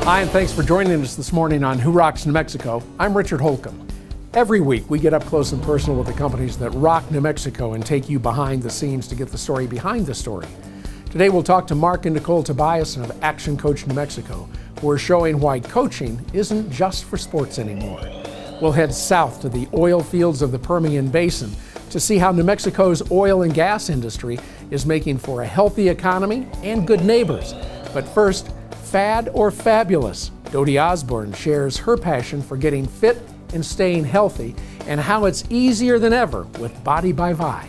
Hi, and thanks for joining us this morning on Who Rocks New Mexico. I'm Richard Holcomb. Every week, we get up close and personal with the companies that rock New Mexico and take you behind the scenes to get the story behind the story. Today, we'll talk to Mark and Nicole Tobias of Action Coach New Mexico, who are showing why coaching isn't just for sports anymore. We'll head south to the oil fields of the Permian Basin to see how New Mexico's oil and gas industry is making for a healthy economy and good neighbors. But first, fad or fabulous? Dodie Osborne shares her passion for getting fit and staying healthy and how it's easier than ever with Body by Vi.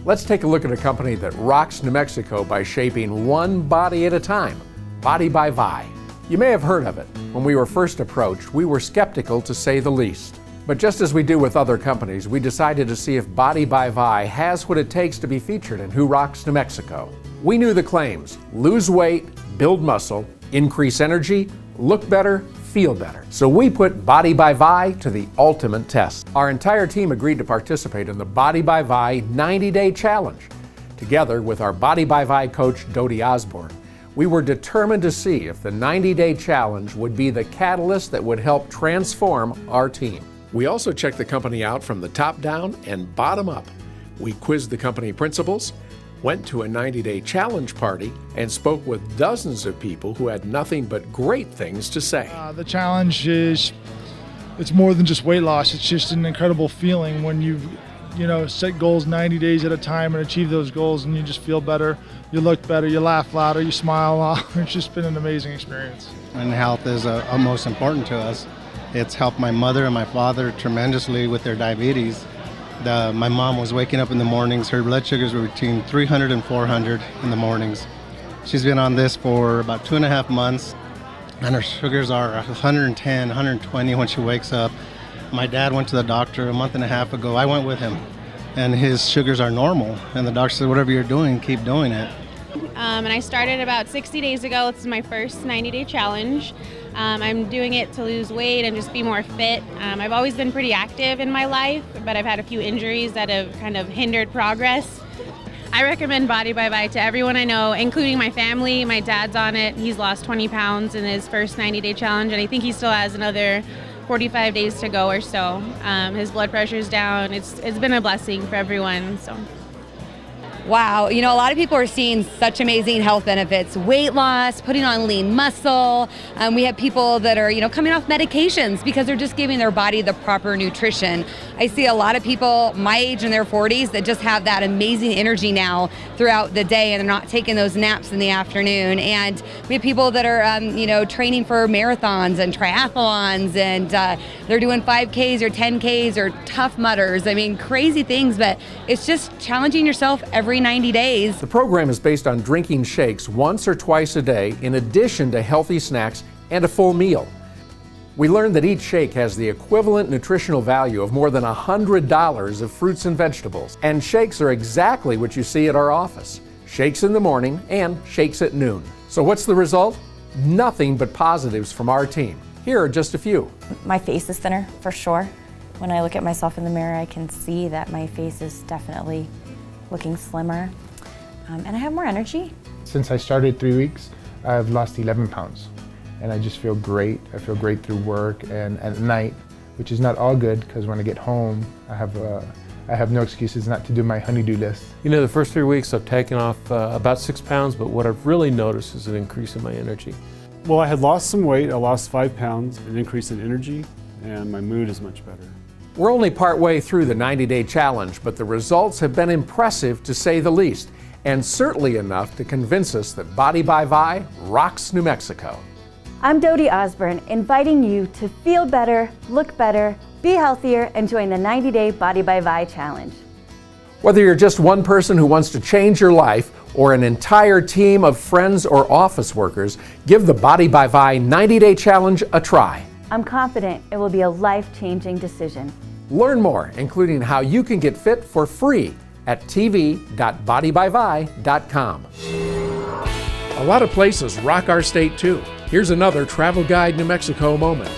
Let's take a look at a company that rocks New Mexico by shaping one body at a time, Body by Vi. You may have heard of it. When we were first approached, we were skeptical to say the least. But just as we do with other companies, we decided to see if Body by Vi has what it takes to be featured in Who Rocks New Mexico. We knew the claims: lose weight, build muscle, increase energy, look better, feel better. So we put Body by Vi to the ultimate test. Our entire team agreed to participate in the Body by Vi 90-day challenge. Together with our Body by Vi coach, Dodie Osborne, we were determined to see if the 90-day challenge would be the catalyst that would help transform our team. We also checked the company out from the top down and bottom up. We quizzed the company principals, went to a 90-day challenge party, and spoke with dozens of people who had nothing but great things to say. The challenge is, it's more than just weight loss. It's just an incredible feeling when you set goals 90 days at a time and achieve those goals, and you just feel better, you look better, you laugh louder, you smile. It's just been an amazing experience. And health is most important to us. It's helped my mother and my father tremendously with their diabetes. My mom was waking up in the mornings, her blood sugars were between 300 and 400 in the mornings. She's been on this for about 2.5 months, and her sugars are 110, 120 when she wakes up. My dad went to the doctor a month and a half ago. I went with him, and his sugars are normal. And the doctor said, whatever you're doing, keep doing it. And I started about 60 days ago. This is my first 90-day challenge. I'm doing it to lose weight and just be more fit. I've always been pretty active in my life, but I've had a few injuries that have kind of hindered progress. I recommend Body by Vi to everyone I know, including my family. My dad's on it. He's lost 20 pounds in his first 90-day challenge, and I think he still has another 45 days to go or so. His blood pressure's down. It's been a blessing for everyone. So. Wow, a lot of people are seeing such amazing health benefits, weight loss, putting on lean muscle. We have people that are, coming off medications because they're just giving their body the proper nutrition. I see a lot of people my age in their 40s that just have that amazing energy now throughout the day, and they're not taking those naps in the afternoon. And we have people that are, training for marathons and triathlons, and they're doing 5Ks or 10Ks or Tough Mudders. I mean, crazy things, but it's just challenging yourself every 90 days. The program is based on drinking shakes once or twice a day in addition to healthy snacks and a full meal. We learned that each shake has the equivalent nutritional value of more than $100 of fruits and vegetables. And shakes are exactly what you see at our office. Shakes in the morning and shakes at noon. So what's the result? Nothing but positives from our team. Here are just a few. My face is thinner, for sure. When I look at myself in the mirror, I can see that my face is definitely looking slimmer, and I have more energy. Since I started 3 weeks, I've lost 11 pounds, and I just feel great. I feel great through work and at night, which is not all good because when I get home, I have no excuses not to do my honey-do list. The first 3 weeks I've taken off about 6 pounds, but what I've really noticed is an increase in my energy. Well, I had lost some weight. I lost 5 pounds, an increase in energy, and my mood is much better. We're only partway through the 90-day challenge, but the results have been impressive to say the least, and certainly enough to convince us that Body by Vi rocks New Mexico. I'm Dodie Osborne, inviting you to feel better, look better, be healthier, and join the 90-day Body by Vi challenge. Whether you're just one person who wants to change your life or an entire team of friends or office workers, give the Body by Vi 90-day challenge a try. I'm confident it will be a life-changing decision. Learn more, including how you can get fit for free at tv.bodybyvi.com. A lot of places rock our state too. Here's another Travel Guide New Mexico moment.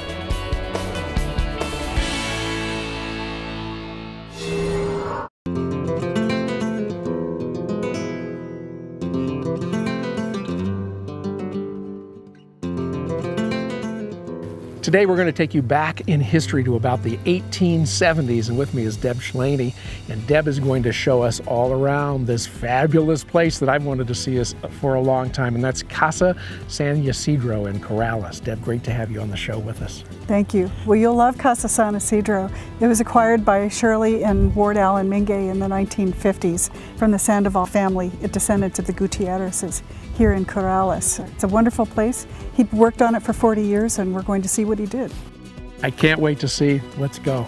Today we're going to take you back in history to about the 1870s, and with me is Deb Schlaney, and Deb is going to show us all around this fabulous place that I've wanted to see us for a long time, and that's Casa San Ysidro in Corrales. Deb, great to have you on the show with us. Thank you. Well, you'll love Casa San Ysidro. It was acquired by Shirley and Ward Allen Mingay in the 1950s from the Sandoval family, a descendant of the Gutierrezes here in Corrales. It's a wonderful place. He worked on it for 40 years, and we're going to see what he did. I can't wait to see. Let's go.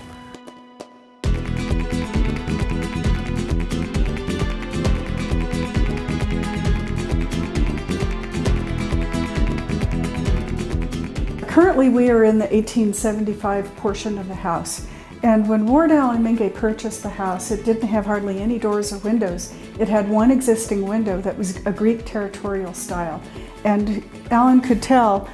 Currently, we are in the 1875 portion of the house. And when Ward Allen Mingay purchased the house, it didn't have hardly any doors or windows. It had one existing window that was a Greek territorial style. And Allen could tell,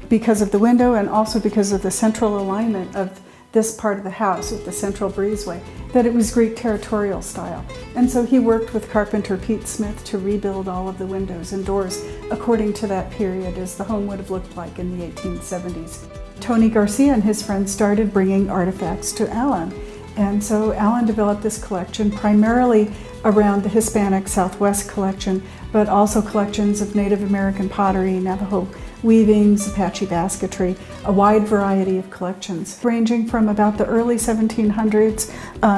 because of the window and also because of the central alignment of this part of the house with the central breezeway, that it was Greek territorial style. And so he worked with carpenter Pete Smith to rebuild all of the windows and doors according to that period, as the home would have looked like in the 1870s. Tony Garcia and his friends started bringing artifacts to Allen. And so Allen developed this collection primarily around the Hispanic Southwest collection, but also collections of Native American pottery, Navajo weavings, Apache basketry, a wide variety of collections, ranging from about the early 1700s,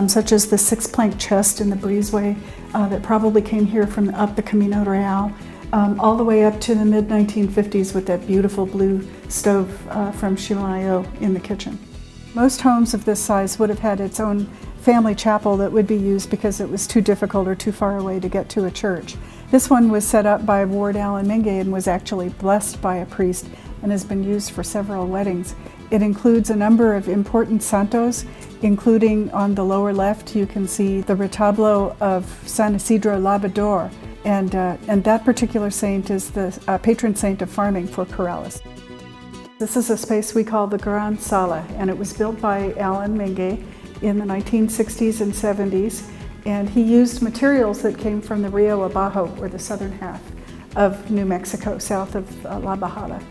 such as the six-plank chest in the breezeway that probably came here from up the Camino Real, all the way up to the mid-1950s with that beautiful blue stove from Chimayo in the kitchen. Most homes of this size would have had its own family chapel that would be used because it was too difficult or too far away to get to a church. This one was set up by Ward Allen Mingay and was actually blessed by a priest and has been used for several weddings. It includes a number of important santos, including on the lower left you can see the retablo of San Isidro Labrador, and that particular saint is the patron saint of farming for Corrales. This is a space we call the Gran Sala, and it was built by Allen Mingay in the 1960s and 70s, and he used materials that came from the Rio Abajo, or the southern half of New Mexico, south of La Bajada.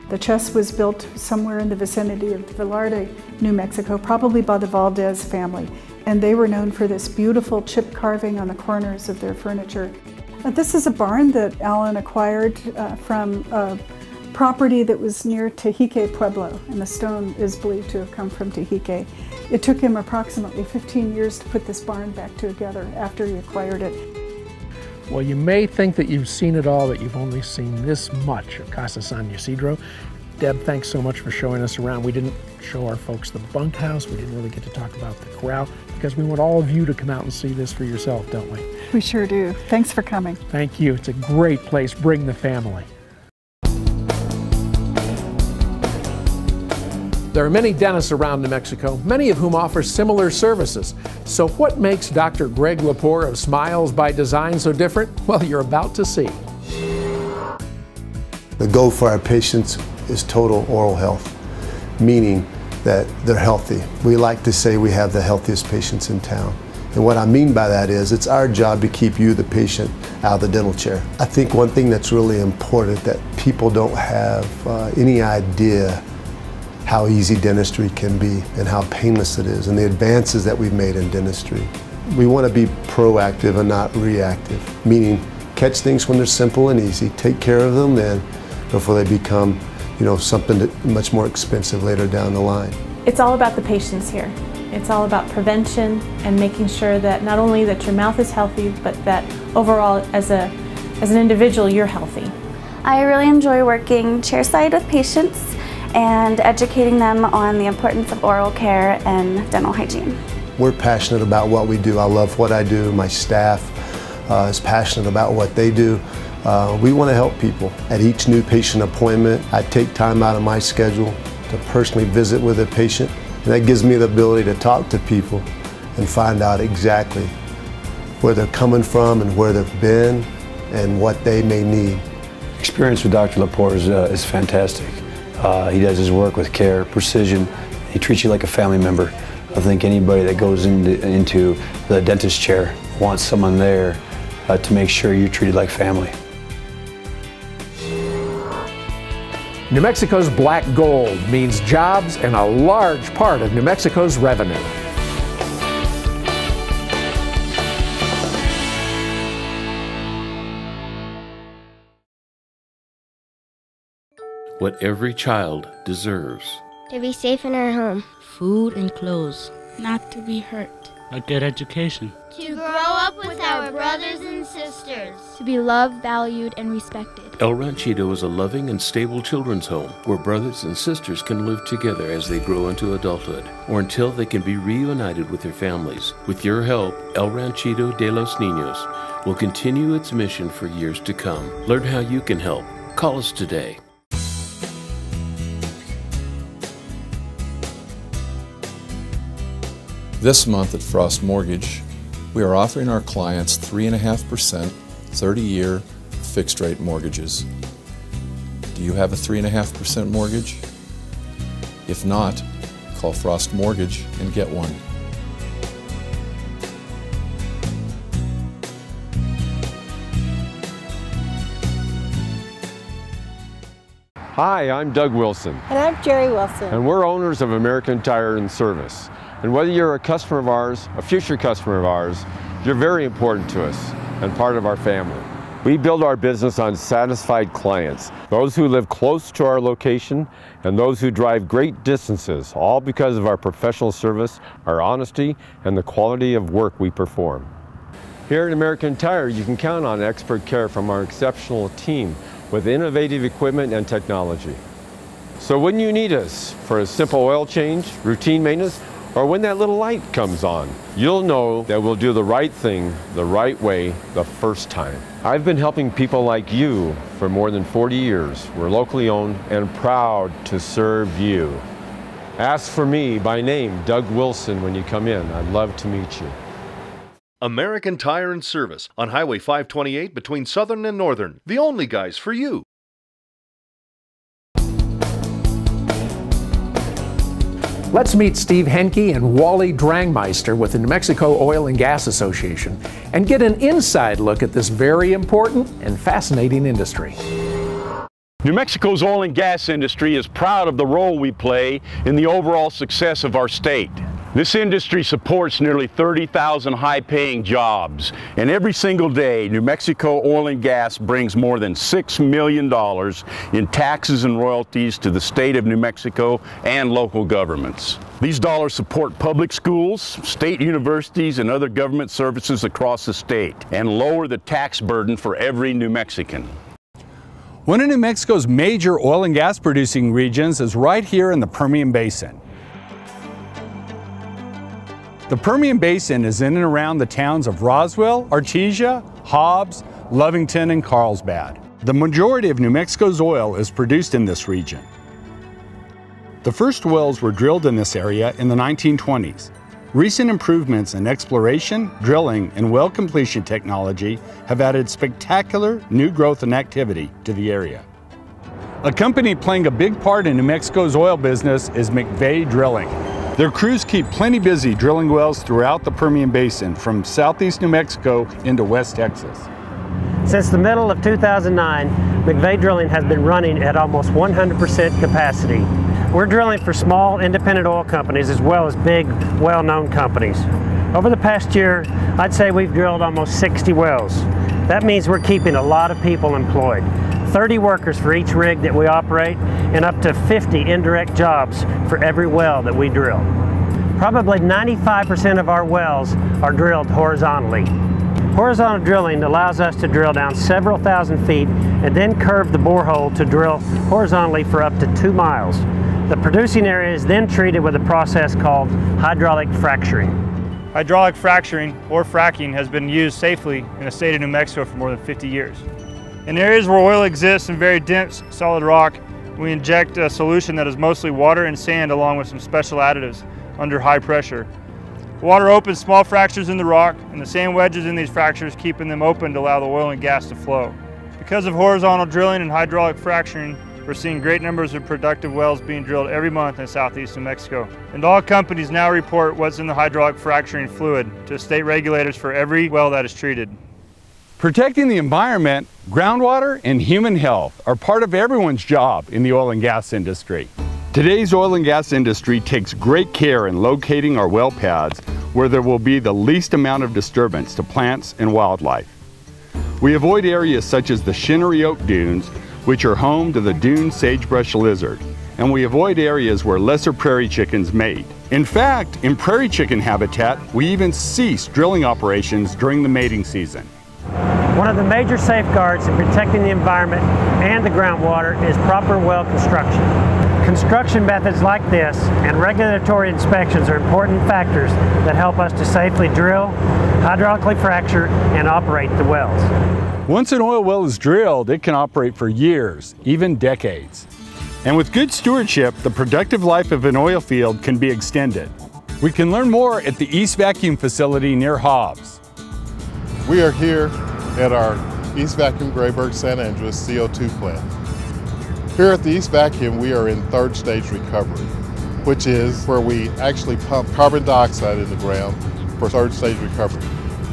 The chest was built somewhere in the vicinity of Velarde, New Mexico, probably by the Valdez family, and they were known for this beautiful chip carving on the corners of their furniture. This is a barn that Allen acquired from a property that was near Tejique Pueblo, and the stone is believed to have come from Tejique. It took him approximately 15 years to put this barn back together after he acquired it. Well, you may think that you've seen it all, but you've only seen this much of Casa San Ysidro. Deb, thanks so much for showing us around. We didn't show our folks the bunkhouse. We didn't really get to talk about the corral because we want all of you to come out and see this for yourself, don't we? We sure do. Thanks for coming. Thank you. It's a great place. Bring the family. There are many dentists around New Mexico, many of whom offer similar services. So what makes Dr. Greg Lepore of Smiles by Design so different? Well, you're about to see. The goal for our patients is total oral health, meaning that they're healthy. We like to say we have the healthiest patients in town. And what I mean by that is it's our job to keep you, the patient, out of the dental chair. I think one thing that's really important that people don't have any idea how easy dentistry can be and how painless it is and the advances that we've made in dentistry. We want to be proactive and not reactive, meaning catch things when they're simple and easy, take care of them then before they become, something much more expensive later down the line. It's all about the patients here. It's all about prevention and making sure that not only that your mouth is healthy, but that overall as an individual you're healthy. I really enjoy working chairside with patients and educating them on the importance of oral care and dental hygiene. We're passionate about what we do. I love what I do. My staff is passionate about what they do. We want to help people. At each new patient appointment, I take time out of my schedule to personally visit with a patient And that gives me the ability to talk to people and find out exactly where they're coming from and where they've been and what they may need. Experience with Dr. Lepore is fantastic. He does his work with care, precision. He treats you like a family member. I think anybody that goes into the dentist chair wants someone there to make sure you're treated like family. New Mexico's black gold means jobs and a large part of New Mexico's revenue. What every child deserves. To be safe in our home. Food and clothes. Not to be hurt. A good education. To grow up with our brothers and sisters. To be loved, valued, and respected. El Ranchito is a loving and stable children's home where brothers and sisters can live together as they grow into adulthood or until they can be reunited with their families. With your help, El Ranchito de los Niños will continue its mission for years to come. Learn how you can help. Call us today. This month at Frost Mortgage, we are offering our clients 3.5% 30-year fixed-rate mortgages. Do you have a 3.5% mortgage? If not, call Frost Mortgage and get one. Hi, I'm Doug Wilson. And I'm Jerry Wilson. And we're owners of American Tire and Service. And whether you're a customer of ours, a future customer of ours, you're very important to us and part of our family. We build our business on satisfied clients, those who live close to our location and those who drive great distances, all because of our professional service, our honesty, and the quality of work we perform. Here at American Tire, you can count on expert care from our exceptional team with innovative equipment and technology. So when you need us for a simple oil change, routine maintenance, or when that little light comes on, you'll know that we'll do the right thing the right way the first time. I've been helping people like you for more than 40 years. We're locally owned and proud to serve you. Ask for me by name, Doug Wilson, when you come in. I'd love to meet you. American Tire and Service on Highway 528 between Southern and Northern. The only guys for you. Let's meet Steve Henke and Wally Drangmeister with the New Mexico Oil and Gas Association and get an inside look at this very important and fascinating industry. New Mexico's oil and gas industry is proud of the role we play in the overall success of our state. This industry supports nearly 30,000 high-paying jobs, and every single day, New Mexico Oil and Gas brings more than $6 million in taxes and royalties to the state of New Mexico and local governments. These dollars support public schools, state universities, and other government services across the state, and lower the tax burden for every New Mexican. One of New Mexico's major oil and gas producing regions is right here in the Permian Basin. The Permian Basin is in and around the towns of Roswell, Artesia, Hobbs, Lovington, and Carlsbad. The majority of New Mexico's oil is produced in this region. The first wells were drilled in this area in the 1920s. Recent improvements in exploration, drilling, and well completion technology have added spectacular new growth and activity to the area. A company playing a big part in New Mexico's oil business is McVeigh Drilling. Their crews keep plenty busy drilling wells throughout the Permian Basin, from southeast New Mexico into West Texas. Since the middle of 2009, McVeigh Drilling has been running at almost 100% capacity. We're drilling for small independent oil companies as well as big, well-known companies. Over the past year, I'd say we've drilled almost 60 wells. That means we're keeping a lot of people employed. 30 workers for each rig that we operate, and up to 50 indirect jobs for every well that we drill. Probably 95% of our wells are drilled horizontally. Horizontal drilling allows us to drill down several thousand feet and then curve the borehole to drill horizontally for up to 2 miles. The producing area is then treated with a process called hydraulic fracturing. Hydraulic fracturing, or fracking, has been used safely in the state of New Mexico for more than 50 years. In areas where oil exists in very dense, solid rock, We inject a solution that is mostly water and sand along with some special additives under high pressure. Water opens small fractures in the rock, and the sand wedges in these fractures, keeping them open to allow the oil and gas to flow. Because of horizontal drilling and hydraulic fracturing, we're seeing great numbers of productive wells being drilled every month in southeast New Mexico. And all companies now report what's in the hydraulic fracturing fluid to state regulators for every well that is treated. Protecting the environment, groundwater, and human health are part of everyone's job in the oil and gas industry. Today's oil and gas industry takes great care in locating our well pads where there will be the least amount of disturbance to plants and wildlife. We avoid areas such as the Shinnery Oak Dunes, which are home to the dune sagebrush lizard, and we avoid areas where lesser prairie chickens mate. In fact, in prairie chicken habitat, we even cease drilling operations during the mating season. One of the major safeguards in protecting the environment and the groundwater is proper well construction. Construction methods like this and regulatory inspections are important factors that help us to safely drill, hydraulically fracture, and operate the wells. Once an oil well is drilled, it can operate for years, even decades. And with good stewardship, the productive life of an oil field can be extended. We can learn more at the East Vacuum facility near Hobbs. We are here at our East Vacuum Grayburg San Andreas CO2 plant. Here at the East Vacuum, we are in third stage recovery, which is where we actually pump carbon dioxide in the ground for third stage recovery.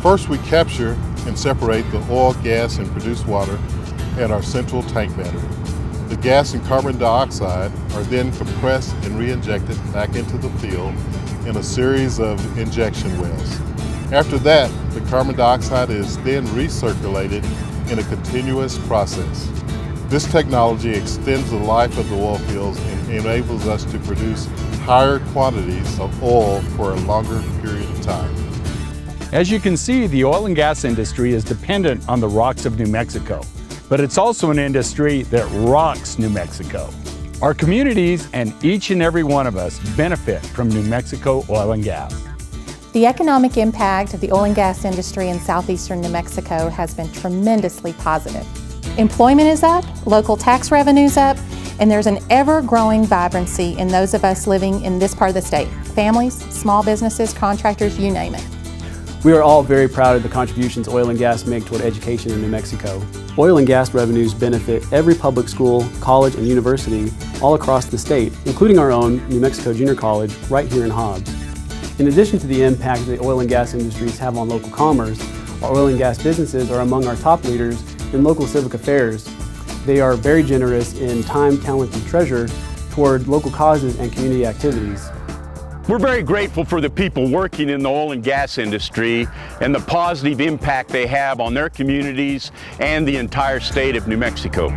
First, we capture and separate the oil, gas, and produced water at our central tank battery. The gas and carbon dioxide are then compressed and re-injected back into the field in a series of injection wells. After that, the carbon dioxide is then recirculated in a continuous process. This technology extends the life of the oil fields and enables us to produce higher quantities of oil for a longer period of time. As you can see, the oil and gas industry is dependent on the rocks of New Mexico, but it's also an industry that rocks New Mexico. Our communities and each and every one of us benefit from New Mexico oil and gas. The economic impact of the oil and gas industry in southeastern New Mexico has been tremendously positive. Employment is up, local tax revenue's up, and there's an ever-growing vibrancy in those of us living in this part of the state. Families, small businesses, contractors, you name it. We are all very proud of the contributions oil and gas make toward education in New Mexico. Oil and gas revenues benefit every public school, college, and university all across the state, including our own New Mexico Junior College right here in Hobbs. In addition to the impact the oil and gas industries have on local commerce, our oil and gas businesses are among our top leaders in local civic affairs. They are very generous in time, talent, and treasure toward local causes and community activities. We're very grateful for the people working in the oil and gas industry and the positive impact they have on their communities and the entire state of New Mexico.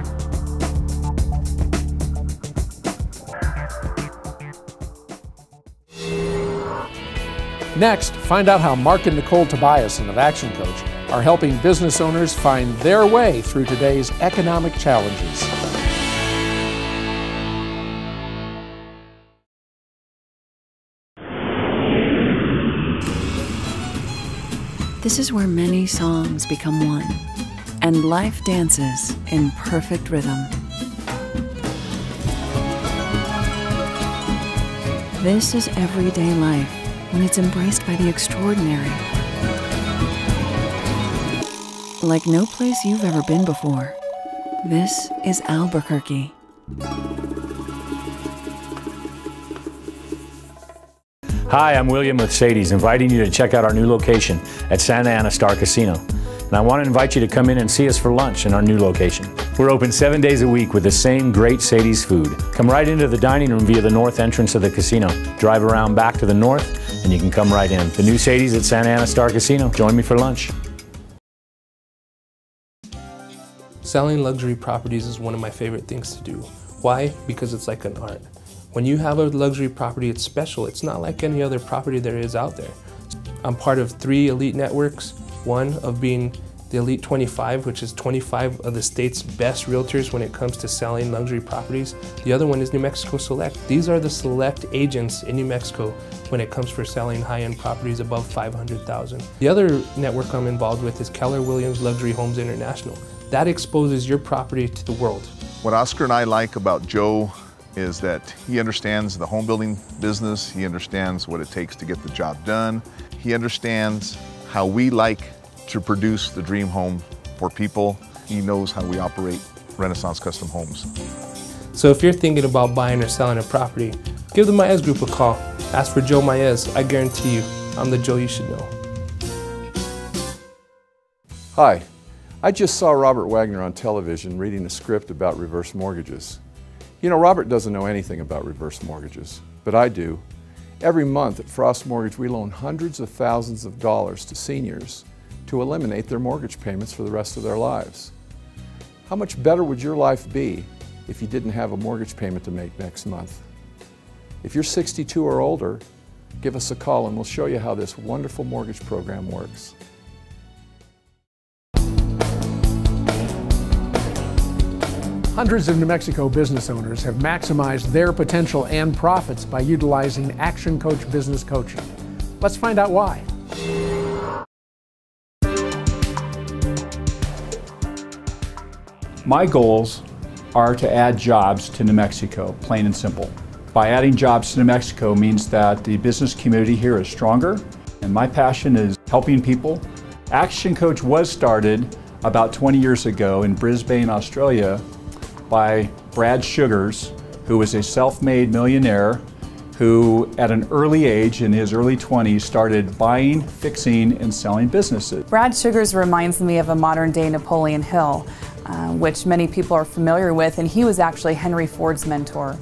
Next, find out how Mark and Nicole Tobiasen of Action Coach are helping business owners find their way through today's economic challenges. This is where many songs become one, and life dances in perfect rhythm. This is everyday life when it's embraced by the extraordinary. Like no place you've ever been before. This is Albuquerque. Hi, I'm William with Sadie's, inviting you to check out our new location at Santa Ana Star Casino. And I want to invite you to come in and see us for lunch in our new location. We're open 7 days a week with the same great Sadie's food. Come right into the dining room via the north entrance of the casino. Drive around back to the north and you can come right in. The new Sadie's at Santa Ana Star Casino. Join me for lunch. Selling luxury properties is one of my favorite things to do. Why? Because it's like an art. When you have a luxury property, it's special. It's not like any other property there is out there. I'm part of 3 elite networks, one of being the Elite 25, which is 25 of the state's best realtors when it comes to selling luxury properties. The other one is New Mexico Select. These are the select agents in New Mexico when it comes for selling high-end properties above $500,000. The other network I'm involved with is Keller Williams Luxury Homes International. that exposes your property to the world. What Oscar and I like about Joe is that he understands the home building business. He understands what it takes to get the job done. He understands how we like to produce the dream home for people. He knows how we operate Renaissance Custom Homes. So if you're thinking about buying or selling a property, give the Maez Group a call. Ask for Joe Maez. I guarantee you, I'm the Joe you should know. Hi, I just saw Robert Wagner on television reading a script about reverse mortgages. You know, Robert doesn't know anything about reverse mortgages, but I do. Every month at Frost Mortgage, we loan hundreds of thousands of dollars to seniors to eliminate their mortgage payments for the rest of their lives. How much better would your life be if you didn't have a mortgage payment to make next month? If you're 62 or older, give us a call and we'll show you how this wonderful mortgage program works. Hundreds of New Mexico business owners have maximized their potential and profits by utilizing Action Coach Business Coaching. Let's find out why. My goals are to add jobs to New Mexico, plain and simple. By adding jobs to New Mexico means that the business community here is stronger, and my passion is helping people. Action Coach was started about 20 years ago in Brisbane, Australia, by Brad Sugars, who was a self-made millionaire who at an early age, in his early 20s, started buying, fixing, and selling businesses. Brad Sugars reminds me of a modern-day Napoleon Hill, which many people are familiar with, and he was actually Henry Ford's mentor.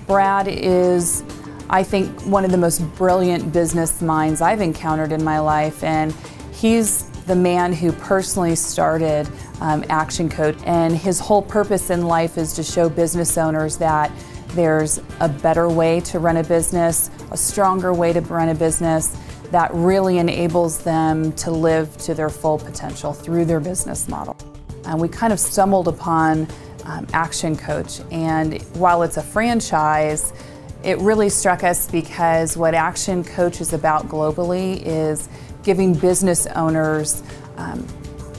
Brad is, I think, one of the most brilliant business minds I've encountered in my life, and he's the man who personally started Action Coach, and his whole purpose in life is to show business owners that there's a better way to run a business, a stronger way to run a business that really enables them to live to their full potential through their business model. And we kind of stumbled upon Action Coach, and while it's a franchise, it really struck us because what Action Coach is about globally is giving business owners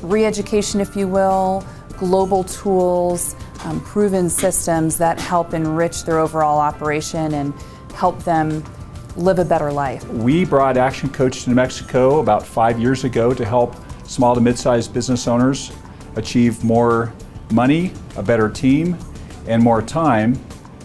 re-education, if you will, global tools, proven systems that help enrich their overall operation and help them live a better life. We brought Action Coach to New Mexico about 5 years ago to help small to mid-sized business owners achieve more money, a better team, and more time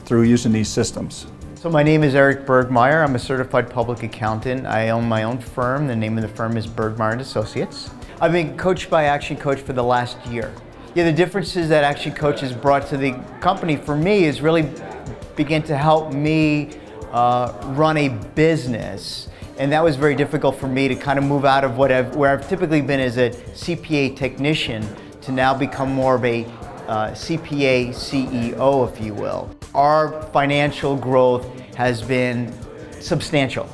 through using these systems. So my name is Eric Bergmeyer. I'm a certified public accountant. I own my own firm. The name of the firm is Bergmeyer & Associates. I've been coached by Action Coach for the last year. Yeah, the differences that Action Coach has brought to the company for me is really begin to help me run a business. And that was very difficult for me to kind of move out of where I've typically been as a CPA technician to now become more of a CPA CEO, if you will. Our financial growth has been substantial.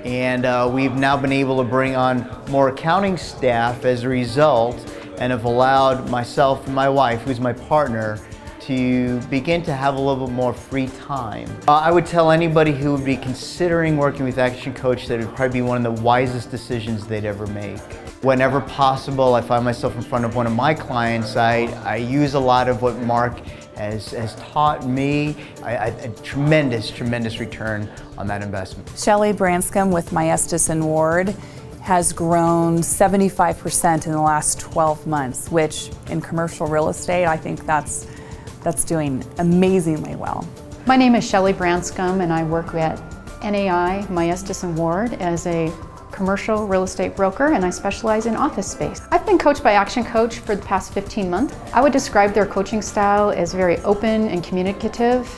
And we've now been able to bring on more accounting staff as a result, and have allowed myself and my wife, who's my partner, to begin to have a little bit more free time. I would tell anybody who would be considering working with Action Coach that it would probably be one of the wisest decisions they'd ever make. Whenever possible, I find myself in front of one of my clients. I use a lot of what Mark has taught me. A tremendous return on that investment. Shelley Branscombe with Maestas & Ward has grown 75% in the last 12 months, which in commercial real estate, I think that's doing amazingly well. My name is Shelley Branscombe, and I work at NAI Maestas & Ward as a commercial real estate broker, and I specialize in office space. I've been coached by Action Coach for the past 15 months. I would describe their coaching style as very open and communicative.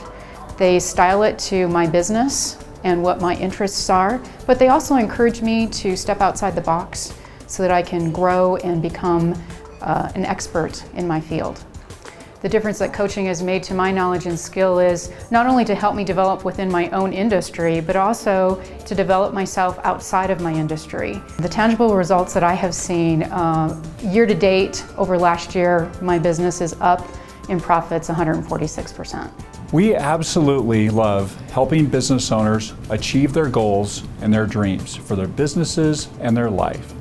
They style it to my business and what my interests are, but they also encourage me to step outside the box so that I can grow and become an expert in my field. The difference that coaching has made to my knowledge and skill is not only to help me develop within my own industry, but also to develop myself outside of my industry. The tangible results that I have seen year to date over last year, my business is up in profits 146%. We absolutely love helping business owners achieve their goals and their dreams for their businesses and their life.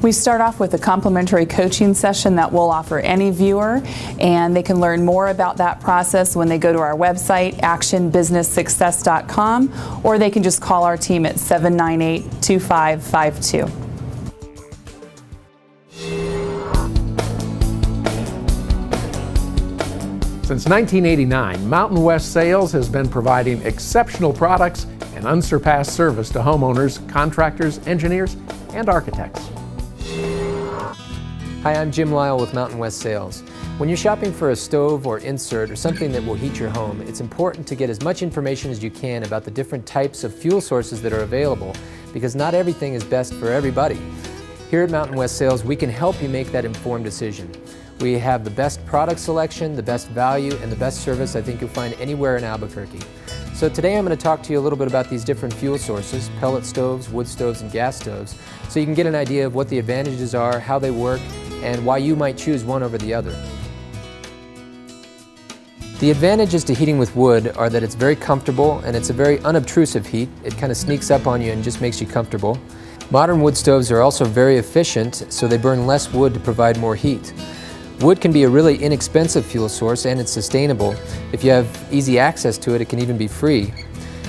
We start off with a complimentary coaching session that we'll offer any viewer, and they can learn more about that process when they go to our website, actionbusinesssuccess.com, or they can just call our team at 798-2552. Since 1989, Mountain West Sales has been providing exceptional products and unsurpassed service to homeowners, contractors, engineers, and architects. Hi, I'm Jim Lyle with Mountain West Sales. When you're shopping for a stove or insert or something that will heat your home, it's important to get as much information as you can about the different types of fuel sources that are available, because not everything is best for everybody. Here at Mountain West Sales, we can help you make that informed decision. We have the best product selection, the best value, and the best service I think you'll find anywhere in Albuquerque. So today I'm going to talk to you a little bit about these different fuel sources, pellet stoves, wood stoves, and gas stoves, so you can get an idea of what the advantages are, how they work, and why you might choose one over the other. The advantages to heating with wood are that it's very comfortable and it's a very unobtrusive heat. It kind of sneaks up on you and just makes you comfortable. Modern wood stoves are also very efficient, so they burn less wood to provide more heat. Wood can be a really inexpensive fuel source, and it's sustainable. If you have easy access to it, it can even be free.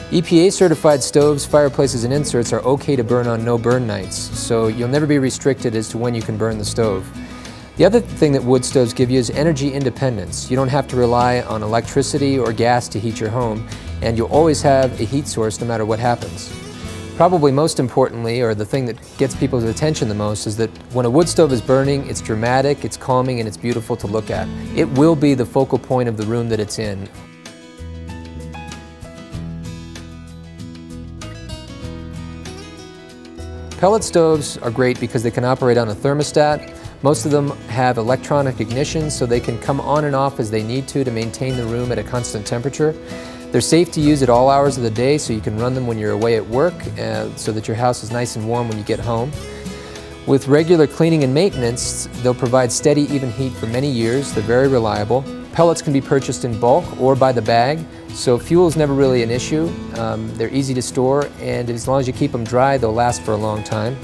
EPA certified stoves, fireplaces, and inserts are okay to burn on no burn nights, so you'll never be restricted as to when you can burn the stove. The other thing that wood stoves give you is energy independence. You don't have to rely on electricity or gas to heat your home, and you'll always have a heat source no matter what happens. Probably most importantly, or the thing that gets people's attention the most, is that when a wood stove is burning, it's dramatic, it's calming, and it's beautiful to look at. It will be the focal point of the room that it's in. Pellet stoves are great because they can operate on a thermostat. Most of them have electronic ignition, so they can come on and off as they need to maintain the room at a constant temperature. They're safe to use at all hours of the day, so you can run them when you're away at work, so that your house is nice and warm when you get home. With regular cleaning and maintenance, they'll provide steady, even heat for many years. They're very reliable. Pellets can be purchased in bulk or by the bag, so fuel is never really an issue. They're easy to store, and as long as you keep them dry, they'll last for a long time.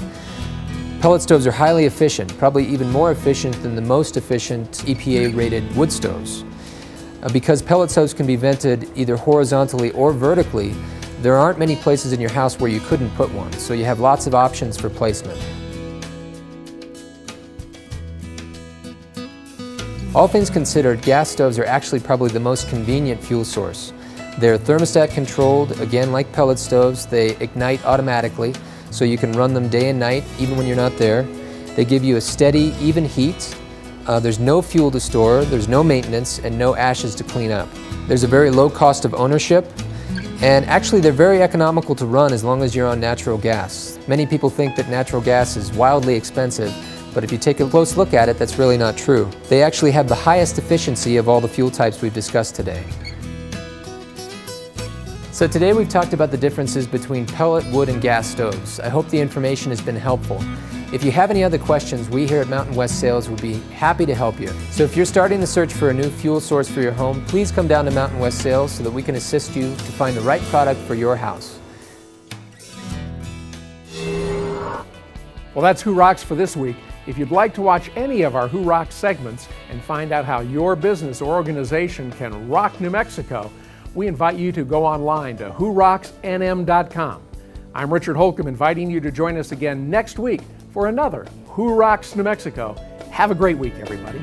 Pellet stoves are highly efficient, probably even more efficient than the most efficient EPA-rated wood stoves. Because pellet stoves can be vented either horizontally or vertically, there aren't many places in your house where you couldn't put one, so you have lots of options for placement. All things considered, gas stoves are actually probably the most convenient fuel source. They're thermostat controlled, again like pellet stoves. They ignite automatically, so you can run them day and night even when you're not there. They give you a steady, even heat. There's no fuel to store, there's no maintenance, and no ashes to clean up. There's a very low cost of ownership, and actually they're very economical to run as long as you're on natural gas. Many people think that natural gas is wildly expensive, but if you take a close look at it, that's really not true. They actually have the highest efficiency of all the fuel types we've discussed today. So today we've talked about the differences between pellet, wood, and gas stoves. I hope the information has been helpful. If you have any other questions, we here at Mountain West Sales would be happy to help you. So if you're starting the search for a new fuel source for your home, please come down to Mountain West Sales so that we can assist you to find the right product for your house. Well, that's Who Rocks for this week. If you'd like to watch any of our Who Rocks segments and find out how your business or organization can rock New Mexico, we invite you to go online to whorocksnm.com. I'm Richard Holcomb, inviting you to join us again next week for another Who Rocks New Mexico. Have a great week, everybody.